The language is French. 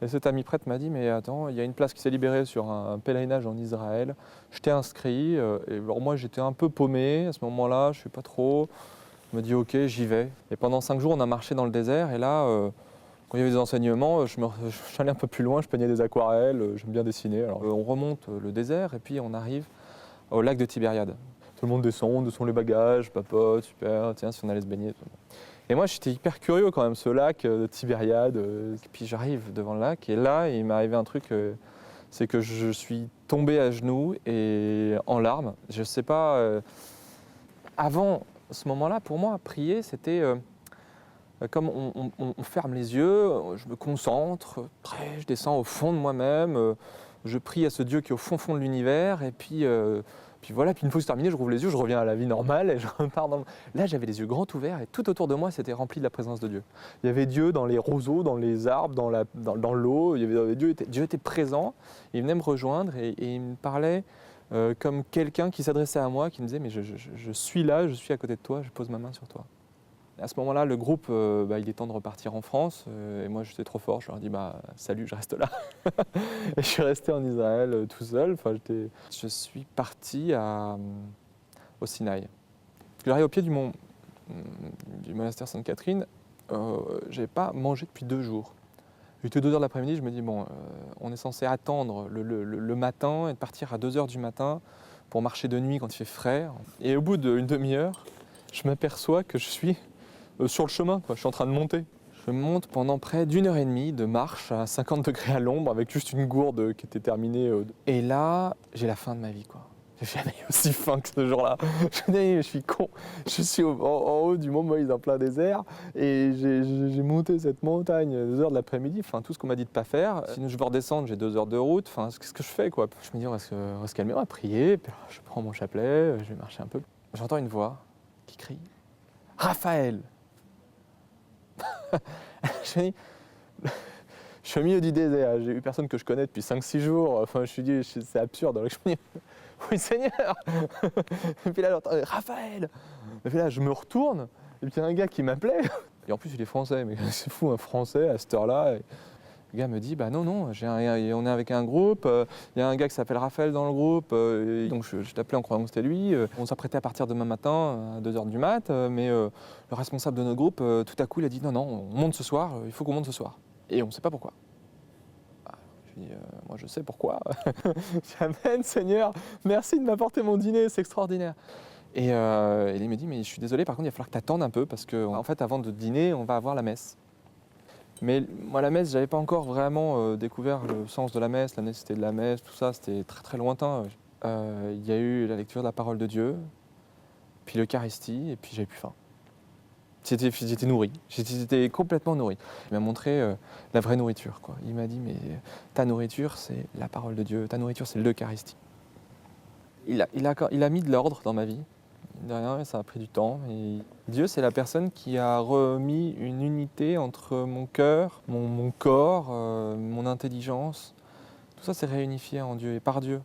Et cet ami prêtre m'a dit: «Mais attends, il y a une place qui s'est libérée sur un pèlerinage en Israël. Je t'ai inscrit». Et alors moi j'étais un peu paumé à ce moment-là, je sais pas trop. Je me dis: «OK, j'y vais». Et pendant 5 jours, on a marché dans le désert et là, quand il y avait des enseignements, j'allais un peu plus loin, je peignais des aquarelles, j'aime bien dessiner. Alors on remonte le désert et puis on arrive au lac de Tibériade. Tout le monde descend les bagages, papote, super, tiens si on allait se baigner. Et moi j'étais hyper curieux quand même, ce lac de Tibériade. Et puis j'arrive devant le lac et là il m'est arrivé un truc, c'est que je suis tombé à genoux et en larmes. Je sais pas, avant ce moment-là, pour moi, prier c'était comme on ferme les yeux, je me concentre, je descends au fond de moi-même, je prie à ce Dieu qui est au fond de l'univers, et puis voilà, puis une fois que c'est terminé, je rouvre les yeux, je reviens à la vie normale et je repars dans... Là, j'avais les yeux grands ouverts et tout autour de moi, c'était rempli de la présence de Dieu. Il y avait Dieu dans les roseaux, dans les arbres, dans l'eau, Dieu était présent, il venait me rejoindre et il me parlait comme quelqu'un qui s'adressait à moi, qui me disait: «Mais je suis là, je suis à côté de toi, je pose ma main sur toi». À ce moment-là, le groupe, il est temps de repartir en France. Et moi, j'étais trop fort. Je leur ai dit: salut, je reste là. Et je suis resté en Israël tout seul. Je suis parti au Sinaï. J'arrive au pied du monastère Sainte-Catherine. Je n'avais pas mangé depuis 2 jours. Il était 2 heures de l'après-midi. Je me dis: on est censé attendre le matin et de partir à 2 heures du matin pour marcher de nuit quand il fait frais. Et au bout d'une demi-heure, je m'aperçois que je suis sur le chemin, quoi. Je suis en train de monter. Je monte pendant près d'1 heure et demie de marche à 50 degrés à l'ombre avec juste une gourde qui était terminée. Et là, j'ai la faim de ma vie, quoi. J'ai jamais eu aussi faim que ce jour-là. Je suis con. Je suis en haut du mont Moïse en plein désert et j'ai monté cette montagne à 2 heures de l'après-midi. Enfin, tout ce qu'on m'a dit de pas faire. Sinon, je veux redescendre, j'ai 2 heures de route. Enfin, qu'est-ce que je fais, quoi? Je me dis: on va se calmer, on va prier. Puis alors, je prends mon chapelet, je vais marcher un peu. J'entends une voix qui crie: Raphaël! Je me dis, je suis au milieu du désert, j'ai eu personne que je connais depuis 5-6 jours, enfin je me suis dit, c'est absurde. Alors je me dis: oui Seigneur. Et puis là j'entends: Raphaël. Et puis là je me retourne, et puis il y a un gars qui m'appelait, et en plus il est français, mais c'est fou, un français à cette heure-là. Et le gars me dit: non, on est avec un groupe, il y a un gars qui s'appelle Raphaël dans le groupe, et donc je t'appelais en croyant que c'était lui. On s'apprêtait à partir demain matin à 2 heures du mat, mais le responsable de notre groupe, tout à coup, il a dit: non, on monte ce soir, il faut qu'on monte ce soir. Et on ne sait pas pourquoi. Je dis: moi je sais pourquoi. Amen Seigneur, merci de m'apporter mon dîner, c'est extraordinaire. Et il me dit: mais je suis désolé, par contre il va falloir que tu attendes un peu, parce qu'en fait avant de dîner, on va avoir la messe. Mais moi, la messe, j'avais pas encore vraiment découvert le sens de la messe, la nécessité de la messe, tout ça, c'était très très lointain. Il y a eu la lecture de la parole de Dieu, puis l'Eucharistie, et puis j'avais plus faim. J'étais nourri, j'étais complètement nourri. Il m'a montré la vraie nourriture, quoi. Il m'a dit: mais ta nourriture, c'est la parole de Dieu, ta nourriture, c'est l'Eucharistie. Il a mis de l'ordre dans ma vie. De rien, ça a pris du temps. Et Dieu, c'est la personne qui a remis une unité entre mon cœur, mon corps, mon intelligence. Tout ça s'est réunifié en Dieu et par Dieu.